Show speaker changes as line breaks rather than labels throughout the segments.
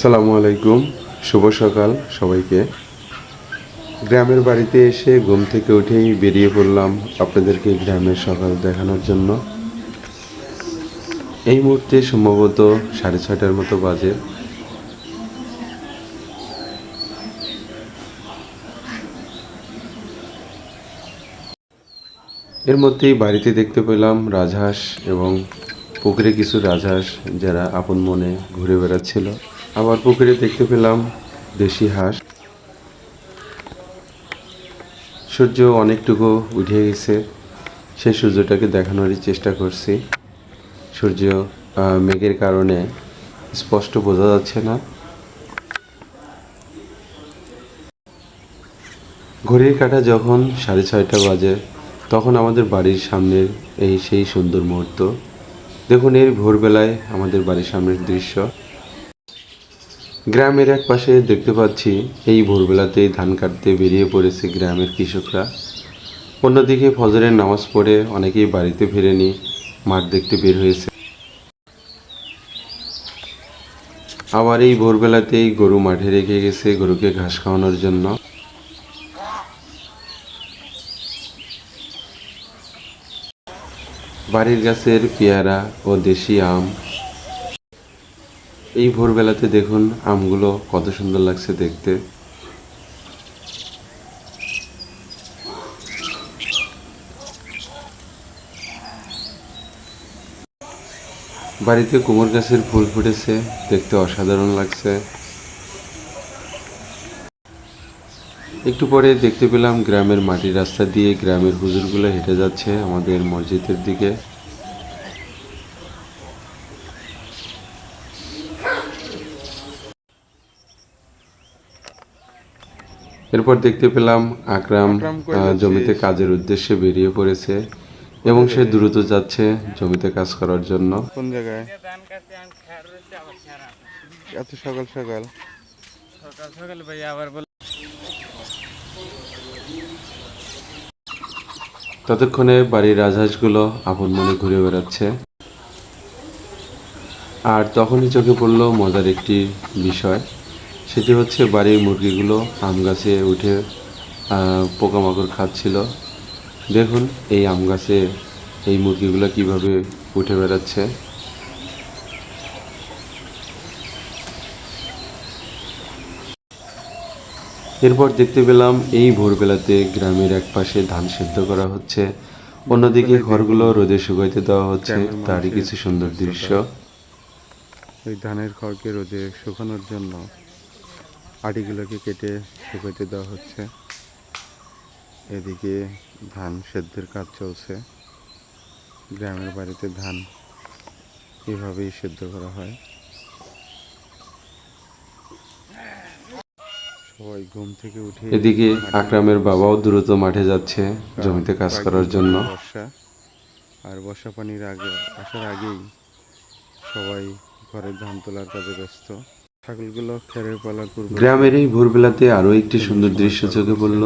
সালামু আলাইকুম, শুভ সকাল সবাইকে। গ্রামের বাড়িতে এসে ঘুম থেকে উঠেই বেরিয়ে পড়লাম আপনাদেরকে গ্রামের সকাল দেখানোর জন্য। এই মুহূর্তে সম্ভবত 6:30টার মতো বাজে। এর মধ্যেই বাড়িতে দেখতে পেলাম রাজহাঁস এবং পুকুরে কিছু রাজহাঁস যারা আপন মনে ঘুরে বেড়াচ্ছিল। আবার পুকুরে দেখতে পেলাম দেশি হাঁস। সূর্য অনেকটুকু উঠে গেছে, সেই সূর্যটাকে দেখানোরই চেষ্টা করছি। সূর্য মেঘের কারণে স্পষ্ট বোঝা যাচ্ছে না। ঘড়ির কাঁটা যখন 6:30 বাজে, তখন আমাদের বাড়ির সামনের সেই সুন্দর মুহূর্ত। দেখুন, এই ভোরবেলায় আমাদের বাড়ির সামনের দৃশ্য। গ্রামের এক পাশে দেখতে পাচ্ছি এই ভোরবেলাতেই ধান কাটতে বেরিয়ে পড়েছে গ্রামের কৃষকরা। অন্যদিকে ফজরের নামাজ পড়ে অনেকেই বাড়িতে ফেরেনি, মাঠ দেখতে বের হয়েছে। আবার এই ভোরবেলাতেই গরু মাঠে রেখে গেছে গরুকে ঘাস খাওয়ানোর জন্য। বাড়ির গাছের পেয়ারা ও দেশি আম। এই ভোরবেলাতে দেখুন আমগুলো কত সুন্দর লাগছে দেখতে। বাড়িতে কুমড় গাছের ফুল ফুটেছে, দেখতে অসাধারণ লাগছে। একটু পরে দেখতে পেলাম গ্রামের মাটির রাস্তা দিয়ে গ্রামের হুজুরগুলো হেঁটে যাচ্ছে আমাদের মসজিদের দিকে। এরপর দেখতে পেলাম আকরাম জমিতে কাজের উদ্দেশ্যে বেরিয়ে পড়েছে এবং সে দ্রুত যাচ্ছে জমিতে কাজ করার জন্য।
কোন জায়গায় এত সকাল সকাল?
সকাল সকাল ভাই আবার বল।
ততক্ষণে বাড়ির রাজহাঁসগুলো আপন মনে ঘুরে বেড়াচ্ছে। আর তখনই চোখে পড়ল মজার একটি বিষয়। সেটি হচ্ছে বাড়ির মুরগিগুলো আম গাছে উঠে পোকামাকড় খাচ্ছিল। দেখুন এই আম গাছে এই মুরগিগুলো কিভাবে উঠে বেড়াচ্ছে। এরপর দেখতে পেলাম এই ভোরবেলাতে গ্রামের এক পাশে ধান সেদ্ধ করা হচ্ছে, অন্যদিকে ঘরগুলো রোদে শুকাইতে দেওয়া হচ্ছে। তারই কিছু সুন্দর দৃশ্য।
এই ধানের খড়কে রোদে শুকানোর জন্য আটিগুলোকে কেটে শুকাইতে দেওয়া হচ্ছে। এদিকে ধান সেদ্ধের কাজ চলছে। গ্রামের বাড়িতে ধান এভাবেই সেদ্ধ করা হয়। সবাই ঘুম থেকে উঠে
এদিকে আকরামের বাবাও দ্রুত মাঠে যাচ্ছে জমিতে কাজ করার জন্য।
বর্ষা আর বর্ষা পানির আসার আগেই সবাই ঘরের ধান তোলার কাজে ব্যস্ত। ছাগলগুলো খেরের পালা করবে।
গ্রামের এই ভোরবেলাতে আরও একটি সুন্দর দৃশ্য চোখে পড়ল।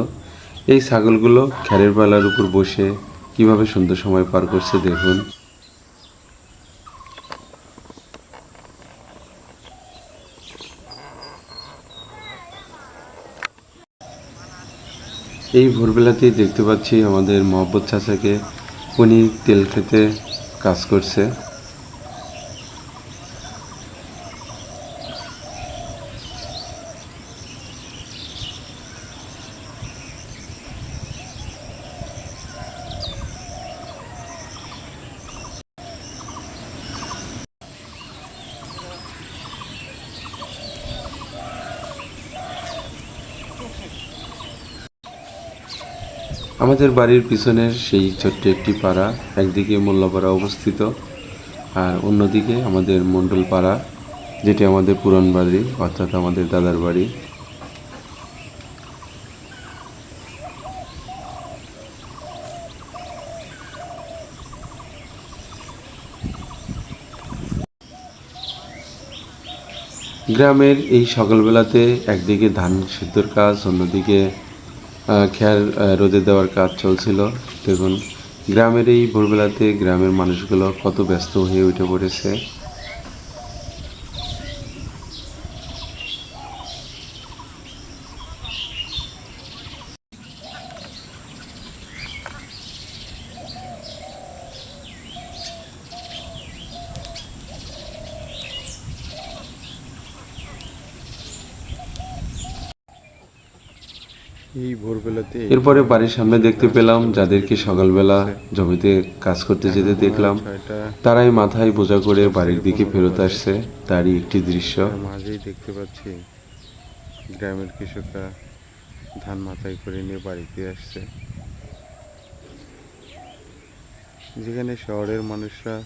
এই ছাগলগুলো খ্যারের পালার উপর বসে কিভাবে সুন্দর সময় পার করছে দেখুন। এই ভোরবেলাতেই দেখতে পাচ্ছি আমাদের মহব্বত চাচাকে, উনি তেল খেতে কাজ করছে। আমাদের বাড়ির পিছনের সেই ছোট্ট একটি পাড়া, একদিকে মোল্লাপাড়া অবস্থিত আর অন্যদিকে আমাদের মণ্ডল পাড়া, যেটি আমাদের পুরান বাড়ি অর্থাৎ আমাদের দাদার বাড়ি। গ্রামের এই সকালবেলাতে একদিকে ধান সিদ্ধর কাজ, অন্যদিকে খ্যার রোদে দেওয়ার কাজ চলছিল। দেখুন গ্রামের এই ভোরবেলাতে গ্রামের মানুষগুলো কত ব্যস্ত হয়ে উঠে পড়েছে।
এই ভোরবেলাতে
এরপরে বাড়ির সামনে দেখতে পেলাম যাদেরকে সকালবেলা জমিতে কাজ করতে যেতে দেখলাম, তারাই মাথায় বোঝা করে বাড়ির দিকে ফেরত আসছে। তারই একটি দৃশ্য।
তার মাঝেই দেখতে পাচ্ছি গ্রামের কৃষকরা ধান মাথায় করে নিয়ে বাড়িতে আসছে, যেখানে শহরের মানুষরা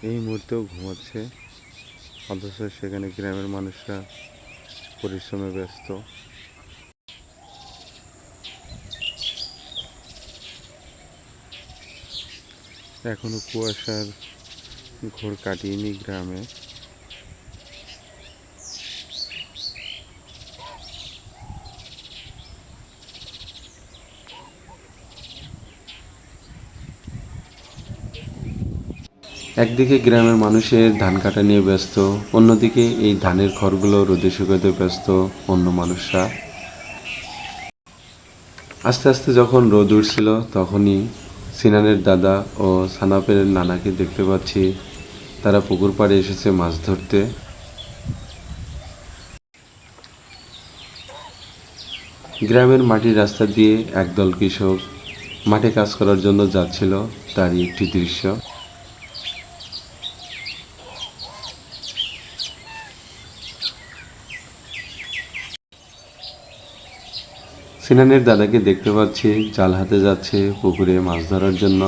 এই মুহূর্তেও ঘুমাচ্ছে, অথচ সেখানে গ্রামের মানুষরা পরিশ্রমে ব্যস্ত। এখনো কুয়াশার ঘোর কাটিয়েনি গ্রামে।
একদিকে গ্রামের মানুষের ধান কাটা নিয়ে ব্যস্ত, অন্যদিকে এই ধানের খড়গুলো রোদে শুকাতে ব্যস্ত অন্য মানুষরা। আস্তে আস্তে যখন রোদ উঠছিল তখনই সিনানের দাদা ও সানাপের নানাকে দেখতে পাচ্ছি, তারা পুকুর পাড়ে এসেছে মাছ ধরতে। গ্রামের মাটির রাস্তা দিয়ে একদল কৃষক মাঠে কাজ করার জন্য যাচ্ছিল, তারই একটি দৃশ্য। সিনানের দাদাকে দেখতে পাচ্ছি জাল হাতে যাচ্ছে পুকুরে মাছ ধরার জন্য।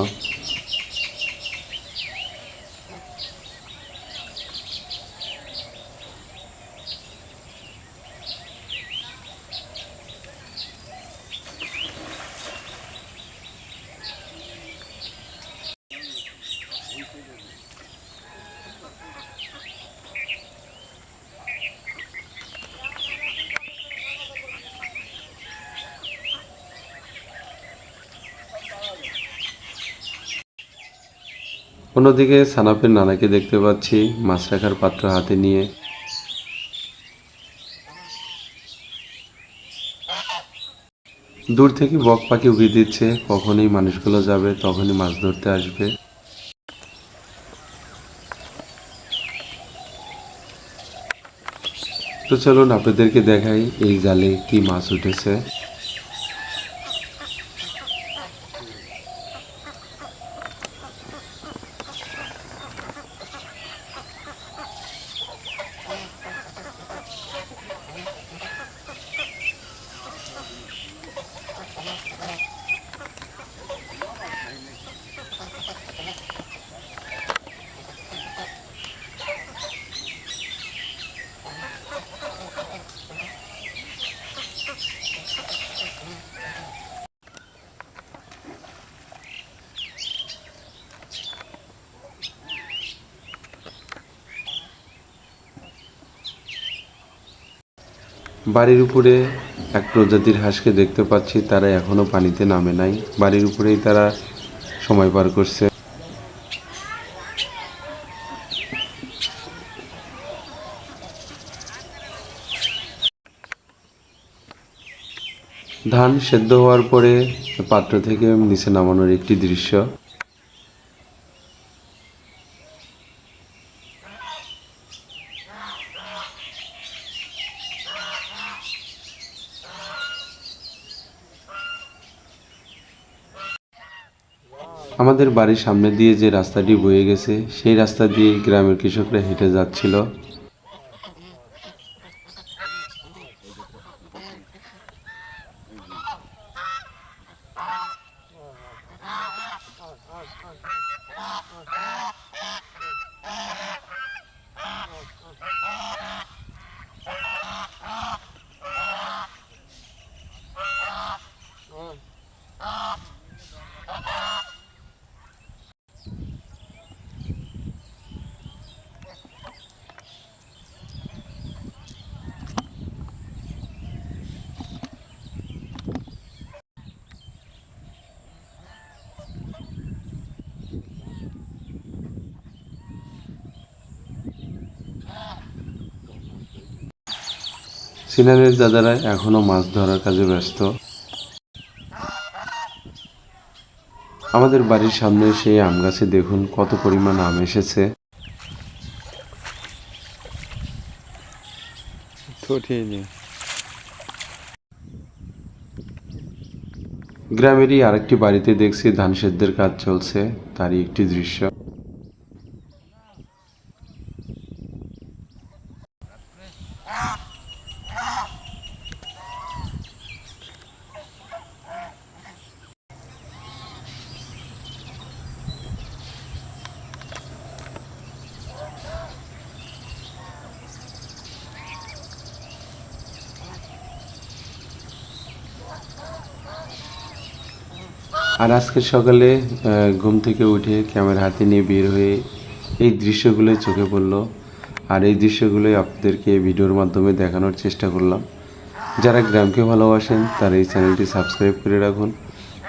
অন্যদিকে সানাপের নানাকে দেখতে পাচ্ছি মাছ রাখার পাত্র হাতে নিয়ে। দূর থেকে বক পাখি উড়িয়ে দিচ্ছে, কখনই মানুষগুলো যাবে তখনই মাছ ধরতে আসবে। তো চলুন আপনাদেরকে দেখাই এই জালে কি মাছ উঠেছে। বাড়ির উপরে এক প্রজাতির হাঁসকে দেখতে পাচ্ছি, তারা এখনো পানিতে নামে নাই, বাড়ির উপরেই তারা সময় পার করছে। ধান সেদ্ধ হওয়ার পরে পাত্র থেকে নিচে নামানোর একটি দৃশ্য। আমাদের বাড়ির সামনে দিয়ে যে রাস্তাটি বয়ে গেছে সেই রাস্তা দিয়ে গ্রামের কৃষকরা হেঁটে যাচ্ছিল। সিনানের দাদারা এখনো মাছ ধরার কাজে ব্যস্ত। আমাদের বাড়ির সামনে সেই আম গাছে দেখুন কত পরিমাণ আম এসেছে।
তো ঠিক নেই।
গ্রামেরই আরেকটি বাড়িতে দেখছি ধান সেদ্ধের কাজ চলছে, তারই একটি দৃশ্য। আর আজকের সকালে ঘুম থেকে উঠে ক্যামেরা হাতে নিয়ে বের হয়ে এই দৃশ্যগুলোই চোখে পড়লো। আর এই দৃশ্যগুলোই আপনাদেরকে ভিডিওর মাধ্যমে দেখানোর চেষ্টা করলাম। যারা গ্রামকে ভালোবাসেন তারা এই চ্যানেলটি সাবস্ক্রাইব করে রাখুন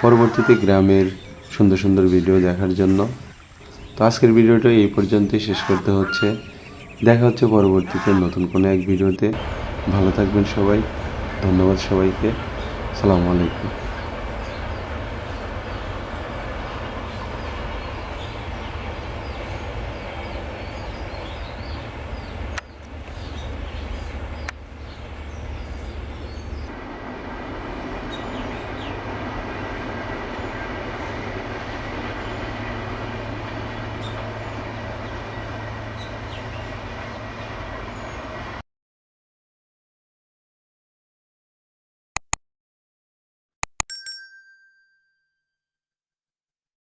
পরবর্তীতে গ্রামের সুন্দর সুন্দর ভিডিও দেখার জন্য। তো আজকের ভিডিওটা এই পর্যন্তই শেষ করতে হচ্ছে। দেখা হচ্ছে পরবর্তীতে নতুন কোনো এক ভিডিওতে। ভালো থাকবেন সবাই। ধন্যবাদ সবাইকে। আসসালামু আলাইকুম।